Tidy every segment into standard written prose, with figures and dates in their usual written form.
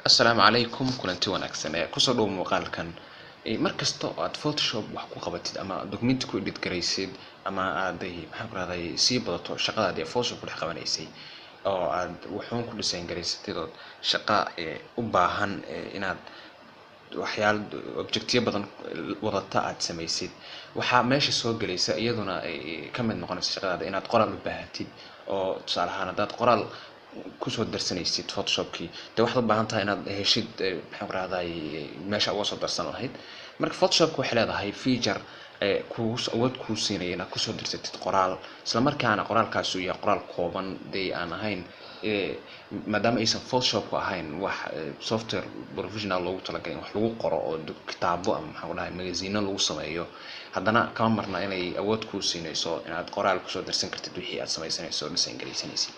Assalaamu calaykum kulanti wanaagsan kusoo dhow muuqaalkan markasta oo aad Photoshop wax ku qabatid ama document ku edit garaysid ama aad maxaan ku rahday sii badato shaqadaadii Photoshop ku dhex qabanaysay oo aad wuxuun ku design garaysatid oo shaqa u baahan inaad waxyaal objectiyo badan wadata aad samaysid waxaa meesha soo galaysa iyaduna ka mid noqonaysa shaqadaada inaad qoraal u baahatid oo tusaale ahaan haddaad qoraal kusoo darsanaysid Photoshopkii de waxaad u baahan tahay inaad heshid maxaan ku rahday meesha uga soo darsan lahayd marka Photoshop waxay leedahay feature awood kuu siinaya inaad kusoo darsatid qoraal isla markaana qoraalkaas uu yahay qoraal kooban dee aan ahayn maadaama aysan Photoshop ahayn wax software professional loogu talagalay wax lagu qoro oo kitaabo ama maxaan ku dhahay magazine lagu sameeyo haddana kama marna inay awood kuu siinayso inaad qoraal kusoo darsan kartid wixii aad samaysanayso design garaysanaysid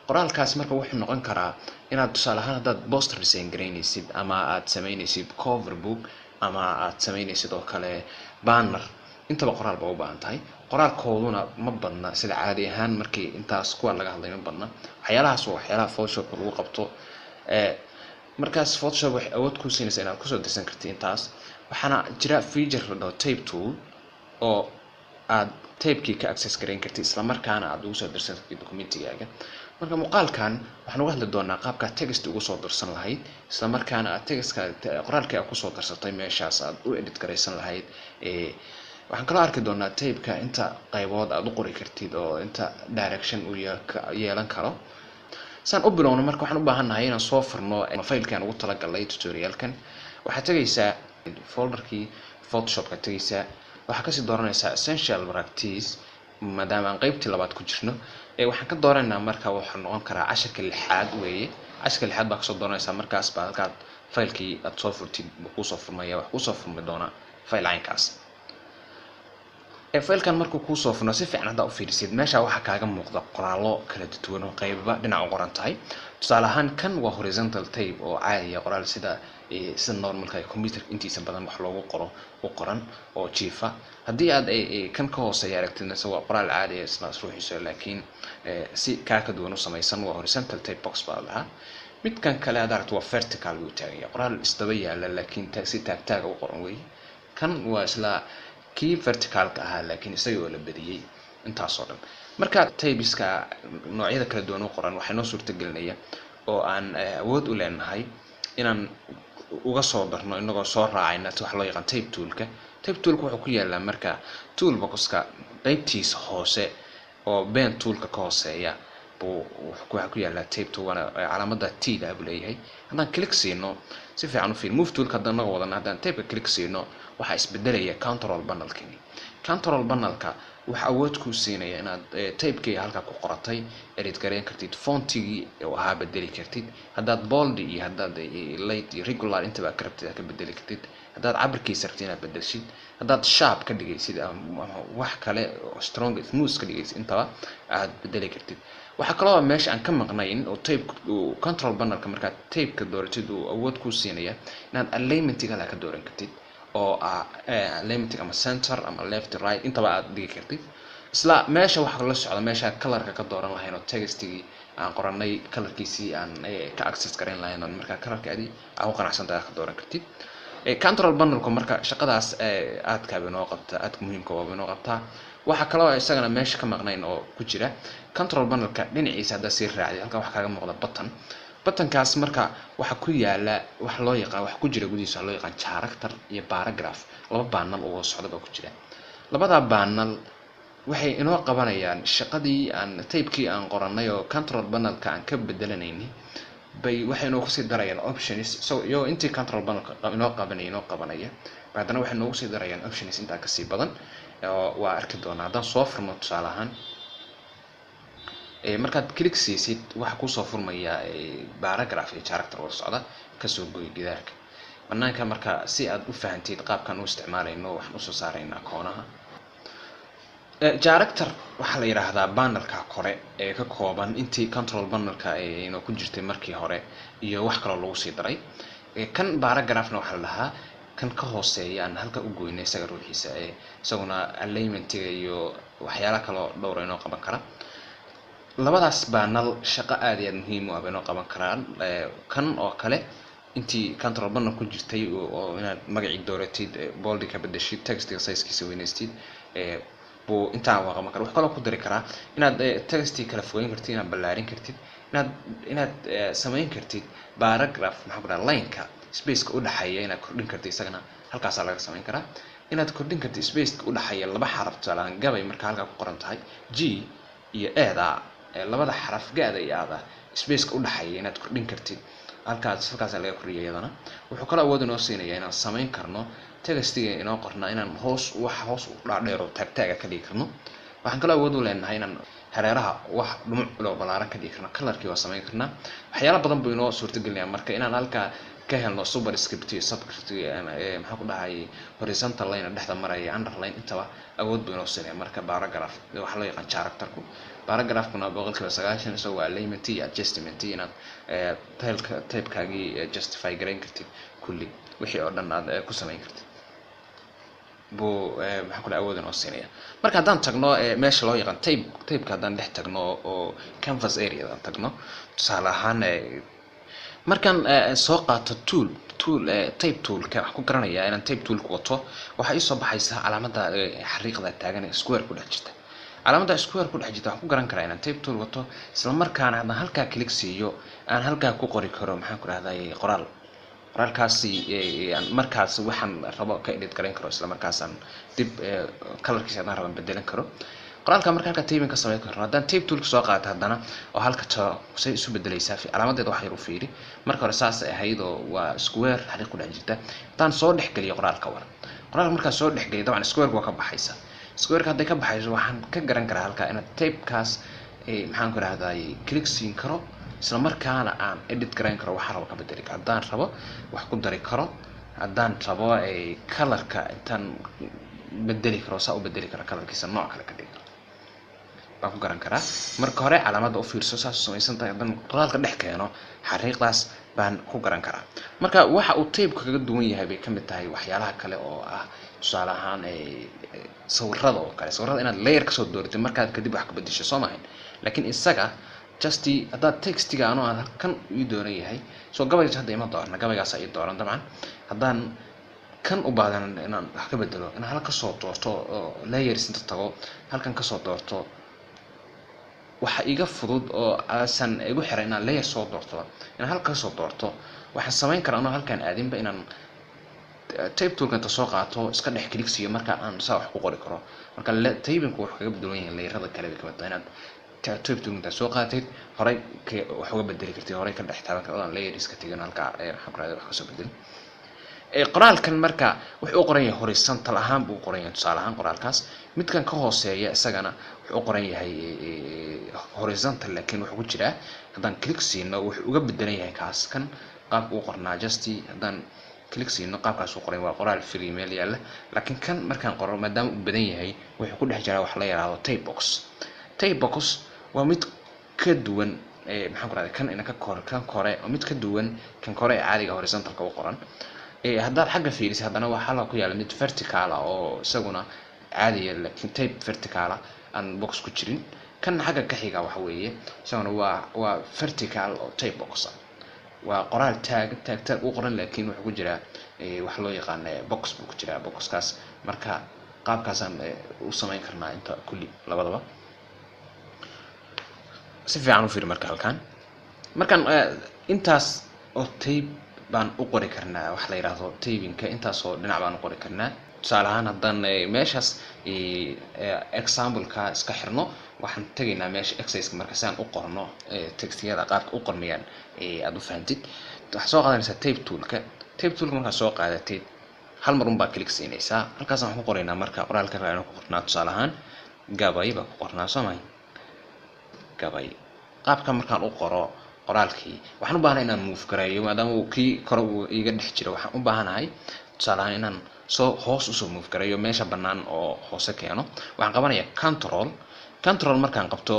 qoraalkaas marka wuxuu noqon karaa inaad tusaale ahaan haddaad poster design garaynaysid ama aad samaynaysid cover book ama aad samaynaysid oo kale banner intaba qoraal baa u baahan tahay qoraalkooduna ma badna sida caadi ahaan markii intaas kuwa laga hadlay ma badna waxyaalahaas waa waxyaalaha Photoshop lagu qabto markaas Photoshop waxay awood ku siinaysaa inaad kusoo darsan kartid intaas waxaana jira feature la dhaho tape tool oo aad tape-kii ka access gareyn kartid isla markaana aad ugu soo darsan kartid documentigaaga marka muuqaalkan waxaan uga hadli doonaa qaabka text ugu soo darsan lahayd isla markaana aad textka qoraalka aad ku soo darsatay meeshaas aad u edit garaysan lahayd waxaan kala arki doonaa tape-ka inta qaybood aad u qori kartid oo inta direction uu yeelan karo saan u bilowno marka waxaan u baahanahay inaan soo furno file-kan ugu talagalay tutorial-kan waxaad tagaysaa folder-kii Photoshop-ka tagaysaa waxaa kasii dooranaysaa essential practice maadaama aan qaybtii labaad ku jirno waxaan ka dooranaa marka waxa noqon karaa casharka lixaad weeye casharka lixaad baa kasoo dooranaysaa markaas baa halkaad faylkii aad soo furtid ku soo furmaya wax ku soo furmi doona file aynkaas faylkan markuu ku soo furno si fiican hadda u fiirisid meesha waxa kaaga muuqda qoraallo kala duwan oo qaybo dhinac u qoran tahay tusaale ahaan kan waa horizontal tape oo caadi ah qoraal sida normalka computer intiisa badan wax loogu qoro u qoran oo jiifa haddii aad kan ka hooseeya aragtidna waa qoraal caadi ah isla ruuxiisa laakiin si ka duwan u samaysan waa horizontal tape box baa lahaa midkan kale aad aragto waa vertical uu taagaya qoraal isdaba yaala laakiin si taag u qoran weeye kan waa isla kii verticalka ahaa laakiin isaga oo la badiyay intaas oo dhan marka tapeska noocyada kala duwan u qoran waxay noo suurtagelinaya oo aan awood u leenahay inaan uga soo darno inagoo soo raacayna wax loo yaqaan tape toolka wuxuu ku yaalaa marka toolboxka qaybtiisa hoose oo pen toolka ka hooseeya waxa ku yaala tape tool wana calaamada T da buu leeyahay haddaan click siino si fiican u fiir move toolka haddaan naga wadana haddaan tape click siino waxa isbedelaya control panel-kani control panel-ka waxa awood ku siinaya inaad tape-kii halka ku qoratay edit gareyn kartid fontigii oo ahaa bedeli kartid haddaad bold iyo haddaad light iyo regular inta ba karabtid ka bedeli kartid haddaad cabirkiisa rabtid inaad bedeshid haddaad sharp ka dhigaysid ama wax kale oo strong smooth ka dhigaysid intaba aad bedeli kartid waxa kale oo meesha aan ka maqnayn oo tape control panel-ka marka tape-ka dooratid uu awood ku siinaya inaad alignment-iga ka dooran kartid oo alignment ama center ama left right intaba aad dhigi kartid isla meesha waxa la socda meesha color-ka ka dooran lahayn oo textigii aan qoranay color-kiisii aan ka access gareyn lahayn marka color-kaadi aan qanacsantahay ka dooran kartid control panel-ku marka shaqadaas aad ka bino qabta aad muhiimka waa bino qabta waxa kale oo isagana meesha ka maqnayn oo ku jira control panel-ka dhinaciisa hadda si raacday halka wax kaaga muuqda button-kaas marka waxa ku yaala wax loo yaqaan wax ku jira gudihiisa loo yaqaan character iyo paragraph laba panel oo socda ku jira labada panel waxay inoo qabanayaan shaqadii aan tape-kii aan qoranay oo control panel-ka aan ka bedelanayni bay waxay inoo kusii darayaan options iyo intii control panel-ka inoo qabanaya baadana waxay inoo kusii darayaan options inta ka sii badan waa arki doonaa haddaan soo furno tusaale ahaan markaad click siisid waxa ku soo furmaya paragraph iyo character wada socda ka soo gooy gidaarka banaanka marka si aad u fahanteed qaabkan u isticmaalayno waxaan u soo saaraynaa koonaha character waxa la yiraahdaa panel-ka kore ee ka kooban intii control panel-ka inoo ku jirtay markii hore iyo wax kale lagu sii daray kan paragraph-na waxa la dhahaa kan ka hooseeya aan halka u gooynay isaga ruuxiisa isaguna alignment-iga iyo waxyaalaha kale dhowr inoo qaban kara labadaas panel shaqo aad iyo aad muhiim u ah bay noo qaban karaan. Kan oo kale intii control panel ku jirtay oo inaad magacii dooratid bold ka bedeshid textiga size-kiisa weynaystid buu intaan waa qaban karaa. wax kale oo ku dari karaa inaad texti kala fogeyn kartid, inaad ballaarin kartid, inaad samayn kartid paragraph maxaa ku dhaca line-ka space-ka u dhaxeeya inaad kordhin kartid, isagana halkaas laga samayn karaa. inaad kordhin kartid space-ka u dhaxeeya laba xaraf tusaale gabay marka halka ku qoran tahay g iyo eeda labada xaraf gaada iyo aada space-ka u dhaxeeya inaad kordhin kartid, halkaas laga kordhiyay iyadana. wuxuu kala awood inoo siinayaa inaan samayn karno textiga inoo qornaa inaan hoos u dhaadheero taagtaaga ka dhigi karno. waxaan kala awood u leenahay inaan hareeraha wax dhumuc loo balaaran ka dhigi karno, colorkii waa samayn karnaa. waxyaalo badan buu inoo suurtagelinayaa marka inaan halkaa ka helno superscript iyo subscript maxaa ku dhahay horizontal line dhexda maraya underline intaba awood buu inoo siinaya. marka paragraph waxa loo yaqaan characterku paragraphkuna 90% isagoo waa alignment iyo adjustment inaad type-kaagii justify gareyn kartid kulli wixii oo dhan aad ku samayn kartid buu maxaa ku dhahay awood inoo siinaya. marka haddaan tagno meesha loo yaqaan type-ka haddaan dhex tagno oo canvas area haddaan tagno tusaale ahaan markaan soo qaato type toolka wax ku garanayaa inaan type toolka wato waxa ii soo baxaysa calaamada xariiqda taagan ee square ku dhex jirta. calaamada square ku dhex jirta waxaan ku garan karaa inaan type tool wato, isla markaana haddaan halkaa click siiyo aan halkaa ku qori karo maxaan ku rahday qoraalkaasi markaas waxaan rabo ka edit gareyn karo, isla markaasaan dib colorkiisa haddaan rabo bedelan karo. qoraalka marka halka typing ka samayn karno haddaan type toolka soo qaato haddana oo halka say isu bedelaysaa calaamadeeda wax yar u fiiri. marka hore saas ay ahayd oo waa square xariiq ku dhex jirta. haddaan soo dhex geliyo qoraalka markaan soo dhex geliyo dabcan square waa ka baxaysa. square hadday ka baxayso waxaan ka garan karaa halka inaad type-kaas maxaan ku rahday click siin karo, isla markaana aan edit gareyn karo, waxaan rabo ka bedeli karo, haddaan rabo wax ku dari karo, haddaan rabo colorka intaan bedeli karo saa u bedeli karo colorkiisa nooc kale ka dhigi karo baan ku garan karaa. marka hore calaamada u fiirso saas u samaysan tahay haddaan qoraalka dhex keeno xariiqdaas baan ku garan karaa. marka waxa uu type-ka kaga duwan yahay bay ka mid tahay waxyaalaha kale oo ah tusaale ahaan sawirada oo kale. sawirada inaad layer kasoo dooratid markaad kadib wax ka bedesho soo maahan, laakiin isaga just haddaad textiga anoo aan kan ii dooran yahay soo gabaygaas hadda ima doorna, gabaygaas ii dooran dabcan. haddaan kan u baadan inaan wax ka bedelo inaan halka kasoo doorto oo layers inta tago halkan kasoo doorto waxa iga fudud oo aasan igu xiray inaan layer soo doorto inaan halka kasoo doorto. waxaan samayn karaa anoo halkan aadinba inaan type toolka inta soo qaato iska dhex click siiyo marka aan saa wax ku qori karo. marka typing wuxuu kaga bedelan yahay layerada kale ka mid inaad type toolka inta soo qaatid horay wax uga bedeli kartid, horay ka dhex taaban kartid oo layer iska tigin halka maxaa ku raadin wax ka soo bedeli. qoraalkan marka wuxuu u qoran yahay horizontal ahaan buu u qoran yahay tusaale ahaan qoraalkaas. midkan ka hooseeya isagana wuxuu u qoran yahay horizontal laakiin wuxuu ku jiraa haddaan click siino wuxuu uga bedelan yahay kaas kan qaabka uu qornaa just haddaan click siino qaabkaas uu qoran waa qoraal free meel yaala. laakiin kan markaan qoro maadaama uu badan yahay wuxuu ku dhex jiraa wax la yiraahdo type box waa mid ka duwan maxaan ku raadin kan ina ka kore oo mid ka duwan kan kore ee caadiga horizontalka u qoran. haddaad xagga fiirisid haddana waxaa la ku yaala mid vertical oo isaguna caadiya laakiin type vertical aan box ku jirin. kan xagga ka xiga waxa weeye isaguna waa vertical oo type box waa qoraal tag u qoran laakiin wuxuu ku jiraa wax loo yaqaan box buu ku jiraa. boxkaas marka qaabkaasaan u samayn karnaa inta kulli labadaba si fiican u fiir. marka halkan markaan intaas oo type baan u qori karnaa wax la yiraahdo typing-ka intaas oo dhinac baan u qori karnaa. tusaale ahaan haddaan meeshaas example-ka iska xirno waxaan tegaynaa meesha exercise marka saan u qorno textiyada qaabka u qormayaan aad u fahantid. waxaad soo qaadanaysaa type toolka markaad soo qaadatid hal mar unbaa click siinaysaa. halkaas waxaan ku qoraynaa marka qoraalka raacayna ku qornaa tusaale ahaan gabay baa ku qornaa soomahay gabay. qaabka markaan u qoro qoraalkii waxaan u baahanahay inaan move gareeyo maadaama uu kii kore uu iga dhex jiro. waxaan u baahanahay tusaale ahaan inaan hoos usoo move gareeyo meesha bannaan oo hoose keeno. waxaan qabanayaa control markaan qabto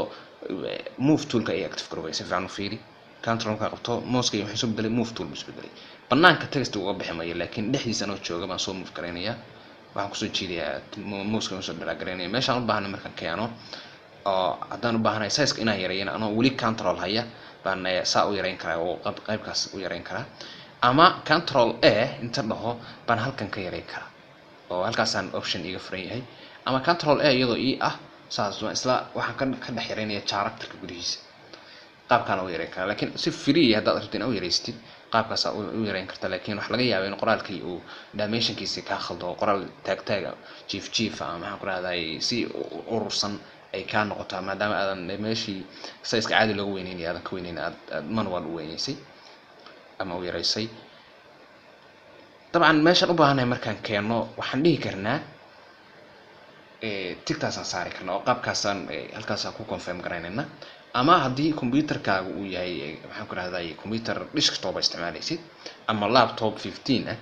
move toolka ay active garoway si fiican u fiiri. control markaan qabto mouse-ka wuxuu soo bedelay move tool buu bedelay. bannaanka text uga bixi maayo laakiin dhexdiisa anoo jooga baan soo move gareynayaa. waxaan kusoo jiidayaa mouse-ka soo dhalaa gareynaya meeshaan u baahanay markaan keeno oo haddaan u baahanahay size inaan yareeyana anoo weli control haya baan saa u yareyn karaa oo qaybkaas u yareyn karaa ama control A inta dhaho baan halkan ka yareyn karaa oo halkaasaan option iga furan yahay ama control A iyadoo ah saas waa isla waxaan ka dhex yareynaya characterka gudihiisa qaabkaan u yareyn karaa laakiin si free haddaad rabto inaad u yareystid qaabkaas u yareyn kartaa laakiin wax laga yaabaa in qoraalkii uu dimensionkiisa ka khaldo qoraal taag jiif ama maxaan ku rahday si urursan ay ka noqoto maadaama aadan meeshii size caadi loogu weyneynay aadan ka weyneyn aad manual u weyneysay ama u yareysay طبعا meeshan u baahanahay markaan keeno waxaan dhihi karnaa tigtaasaan saari karnaa oo qaabkaasaan halkaasaan ku confirm garaynayna ama haddii computerkaagu uu yahay maxaan ku rahday computer desktop isticmaalaysid ama laptop 15 ah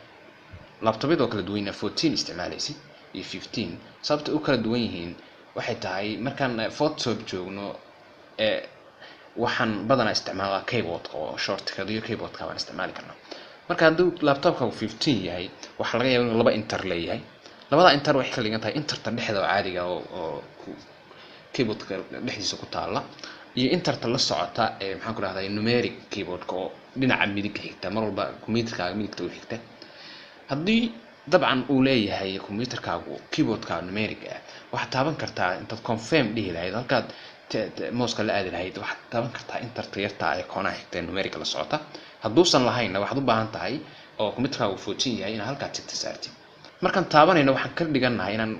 laptopyada oo kala duwan 14 isticmaalaysid iyo 15 sababta u kala duwan yihiin waxay tahay markaan Photoshop joogno waxaan badanaa isticmaalaa keyboard oo shortcut iyo keyboardka waan isticmaali karnaa marka hadduu laptopka 15 yahay waxa laga yaabaa inuu laba enter leeyahay labada enter waxay kala dhigan tahay interta dhexda caadiga oo keyboardka dhexdiisa ku taala iyo interta la socota maxaan ku rahday numeric keyboardka oo dhinaca midig xigta mar walba computerkaaga midigta u xigta haddii dabcan uu leeyahay computerkaagu keyboardka numeric ah waxaad taaban kartaa intaad confirm dhihi lahayd halkaad mouse-ka la aadi lahayd waxaad taaban kartaa interta yarta ee koona xigta numeric la socota hadduusan lahayn waxaad u baahan tahay oo computerkaagu 14 yahay inaad halkaa tigta saartid markaan taabanayno waxaan ka dhiganahay inaan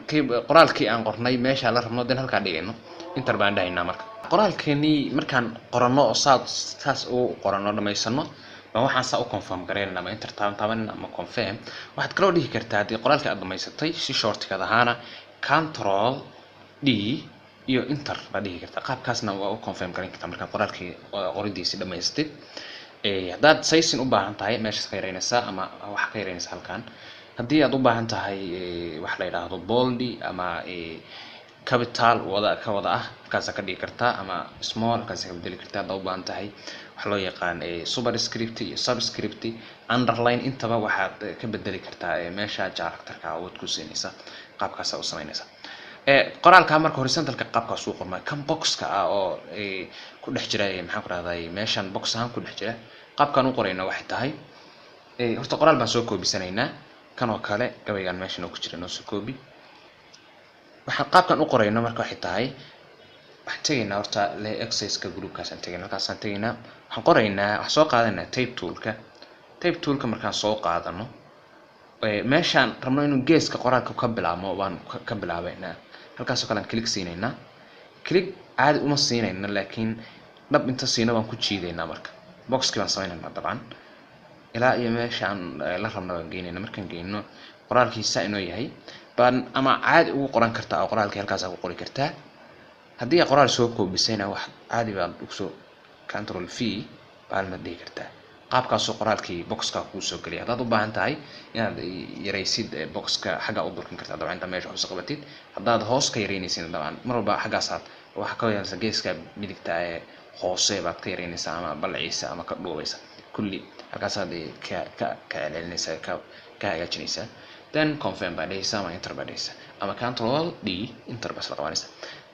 qoraalkii aan qornay meesha la rabno dan halkaa dhigayno inter baan dhahaynaa marka qoraalkeeni markaan qorano oo saas u qorano dhamaysano baan waxaan saa u confirm gareynaa ama inter taabanayna ama confirm waxaad kaloo dhihi kartaa haddii qoraalka aad dhamaysatay si shortcut ahaana control D iyo enter baad dhihi kartaa qaabkaasna waa u confirm gareyn kartaa markaan qoraalkii qoridiisa dhamaystay haddaad sizing u baahan tahay meeshaas ka yareynaysaa ama wax ka yareynaysaa halkan haddii aad u baahan tahay wax la yiraahdo bold ama capital ka wada ah halkaas ka dhigi kartaa ama small halkaas ka bedeli kartaa haddii u baahan tahay wax loo yaqaan superscript iyo subscript underline intaba waxaad ka bedeli kartaa meesha characterka aad ku siinaysa qaabkaas u sameynaysa qoraalka marka horizontalka qaabkaas uu qormay kan boxka ah oo ku dhex jira maxaan ku rahday meeshan box ahaan ku dhex jira qaabkan u qorayna waxay tahay horta qoraal baan soo koobisanaynaa kan oo kale gabaygan meeshan oo ku jira noo soo koobi waxaan qaabkan u qorayna marka waxay tahay waxaan tagaynaa horta le exercise-ka groupkaas aan tagaynaa halkaasaan tagaynaa waxaan qoraynaa wax soo qaadanaa tape toolka markaan soo qaadano meeshan rabno inuu geeska qoraalka ka bilaabmo waan ka bilaabaynaa halkaas oo kale aan click siinaynaa click caadi uma siinayna laakiin dhab inta siina waan ku jiidaynaa marka boxki baan samaynaynaa dabcan ilaa iyo meeshaan la rabno waan geynaynaa markaan geyno qoraalkiisa inoo yahay baan ama caadi ugu qoran kartaa oo qoraalkii halkaas ku qori kartaa haddii qoraal soo koobisayna wax caadi baad ugu soo control V baan la dhigi kartaa qaabkaas oo qoraalkii boxka ku soo galiya haddaad u baahan tahay inaad yareysid boxka xagga u durkin kartaa dabcan inta meesha hoos qabatid haddaad hoos ka yareynaysid dabcan mar walba xaggaasaad waxa ka yareysa geeska midigta ee hoose baad ka yareynaysaa ama balciisa ama ka dhuubaysa kulli halkaasaad ka celinaysaa ka hagaajinaysaa then confirm baa dhehaysa ama enter baa dhehaysa ama control D enter baa isla qabanaysa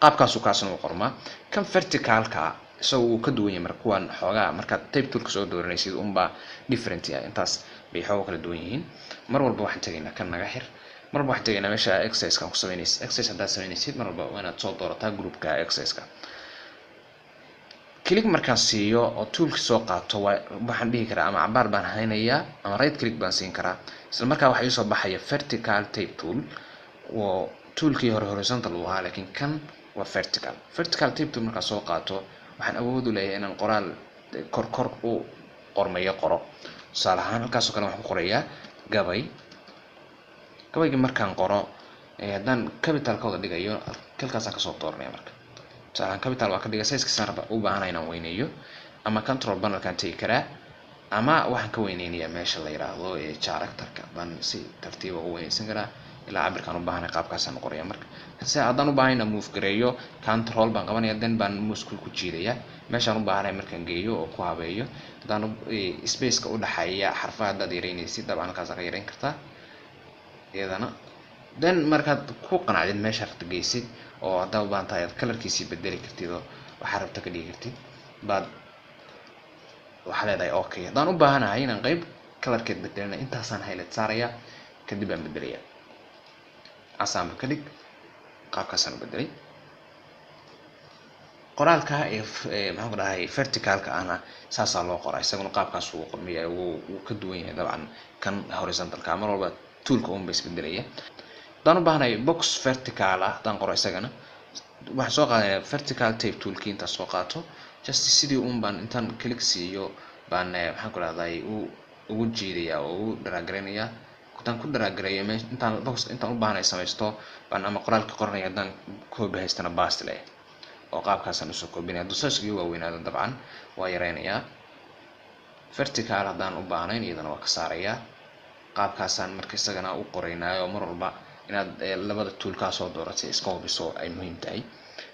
qaabkaasuu kaasna u qormaa kan verticalka isagoo uu ka duwan yahay marka kuwan xoogaa markaad tape toolka soo dooranaysid unbaa different ah intaas bay xoogaa kala duwan yihiin mar walba waxaan tagaynaa kan naga xir mar walba waxaan tagaynaa meesha exercise kan ku samaynaysid exercise haddaad samaynaysid mar walba waa inaad soo doorataa groupka exercise-ka click markaan siiyo oo toolka soo qaato waxaan dhihi karaa ama cabaar baan haynayaa ama right click baan siin karaa isla markaa waxa ii soo baxaya vertical tape tool oo toolkii hore horizontal u ahaa laakiin kan waa vertical tape tool markaan soo qaato waxaan awood u leeyahay inaan qoraal kor u qormayo qoro tusaale ahaan halkaas oo kale waxaan ku qorayaa gabayga markaan qoro haddaan capital ka wada dhigayo halkaasaan kasoo dooranaya marka tusaale ahaan capital waa ka dhigay size-kiisaan raba u baahanay inaan weyneeyo ama control panelkaan tegi karaa ama waxaan ka weyneynayaa meesha la yiraahdo characterka baan si tartiib ugu weyneysan karaa ilaa cabirkaan u baahanay qaabkaasaan qoraya marka si haddaan u baahanay inaan move gareeyo control baan qabanaya then baan mouse ku jiidayaa meeshaan u baahanay markaan geeyo oo ku habeeyo haddaan space-ka u dhaxeeya xarfaha haddaad yareynaysid dabcan halkaas ka yareyn kartaa iyadana then markaad ku qanacdid meesha rabta geysid oo haddaa u baahan tahay aad kalarkiisii bedeli kartid oo waxaa rabta ka dhigi kartid baad waxaa leedahay okay. haddaan u baahanahay inaan qayb kalarkeed bedelina intaasaan highlight saaraya kadib aan bedelaya asaanba ka dhig qaabkaasaan u bedelay. qoraalka maxaan ku dhahay verticalka ahna saasaa loo qoraa isaguna qaabkaas uu qormiya uu ka duwan yahay dabcan kan horizontalka mar walba toolka uun ba isbedelaya. haddaan u baahanahay box vertical ah haddaan qoro isagana waxaan soo qaadanaya vertical tape toolkii intaas soo qaato just sidii uun baan intaan click siiyo baan maxaan ku dhahday ugu jiidaya oo ugu dharaagareynaya. haddaan ku dharaagareeyo intaan box intaan u baahanahay samaysto baan ama qoraalka qoranaya haddaan koobi haystana bast leh oo qaabkaasaan usoo koobinaya. hadduu saas iga waaweynaado dabcan waa yareynayaa. vertical haddaan u baahnayn iyadana waa ka saarayaa. qaabkaasaan marka isagana u qoraynaayo mar walba inaad labada tool ka soo dooratay iska hubiso ay muhiim tahay.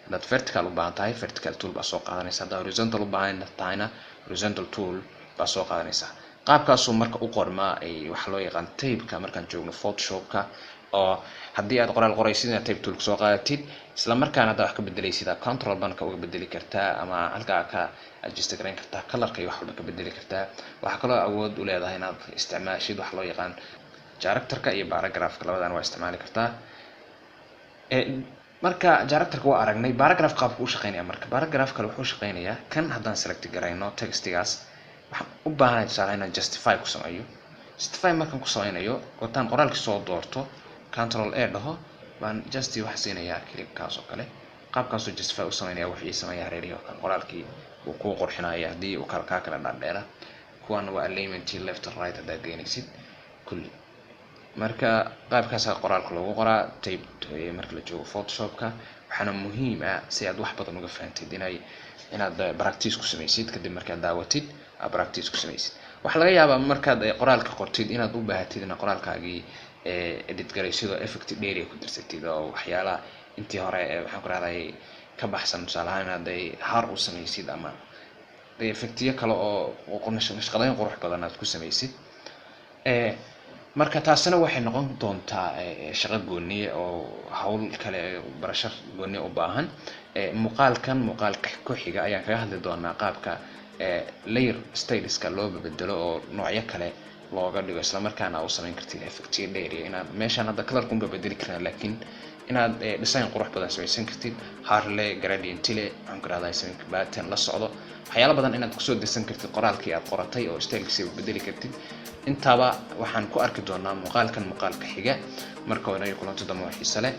haddaad vertical u baahan tahay vertical tool baa soo qaadanaysa. haddaad horizontal u baahan tahayna horizontal tool baa soo qaadanaysa. qaabkaasuu marka u qormaa waxa loo yaqaan tape-ka markaan joogno Photoshop-ka oo haddii aad qoraal qoraysid inaad tape tool soo qaadatid isla markaana hadda wax ka bedelaysid control banka uga bedeli kartaa ama halkaa ka adjust gareyn kartaa colorka iyo wax walba ka bedeli kartaa. waxaa kaloo awood u leedahay inaad isticmaashid wax loo yaqaan character-ka iyo paragraph-ka labadana waa isticmaali kartaa. marka character-ka waa aragnay. paragraph qaabku u shaqeynaya marka paragraph kale wuxuu shaqeynayaa kan haddaan select gareyno textigaas waxaan u baahanahay tusaale inaan justify ku sameeyo. justify markaan ku sameynayo wataan qoraalka soo doorto control A dhaho baan just wax siinayaa click-kaas oo kale qaabkaasoo justify u sameynaya wixii sameeyaa hareeriyo kan qoraalkii uu ku qurxinaya haddii uu kala dhaadheera. kuwan waa alignment left and right haddaad geynaysid kulli. marka qaabkaas qoraalka loogu qoraa tape marka la joogo Photoshop-ka waxaana muhiim ah si aad wax badan uga fahantid inaad practice ku sameysid kadib markaad daawatid aad practice ku sameysid. waxa laga yaabaa markaad qoraalka qortid inaad u baahatid in qoraalkaagii edit garaysid oo effect dheeri ku dirsatid oo waxyaalaha intii hore waxaan ku raadayay ka baxsan tusaale ahaan inaad har u sameysid ama effectiyo kale oo nashqadayn qurux badan aad ku sameysid. marka taasina waxay noqon doontaa shaqo gooniye oo hawl kale barasho gooniye u baahan. muuqaalka ku xiga ayaan kaga hadli doonaa qaabka layer styleska loo bedelo oo noocyo kale looga dhigo isla markaana u sameyn kartid effectiyo dheeri inaad meeshan hadda color-kun bedeli kartaa laakiin inaad design qurux badan sameysan kartid harle gradient le aan ku raadayay sameyn pattern la socdo waxyaalo badan inaad kusoo desan kartid qoraalkii aad qoratay oo stylekiisa bedeli kartid. intaba waxaan ku arki doonaa muuqaalka xiga marka hore kulanto damo xiiso leh.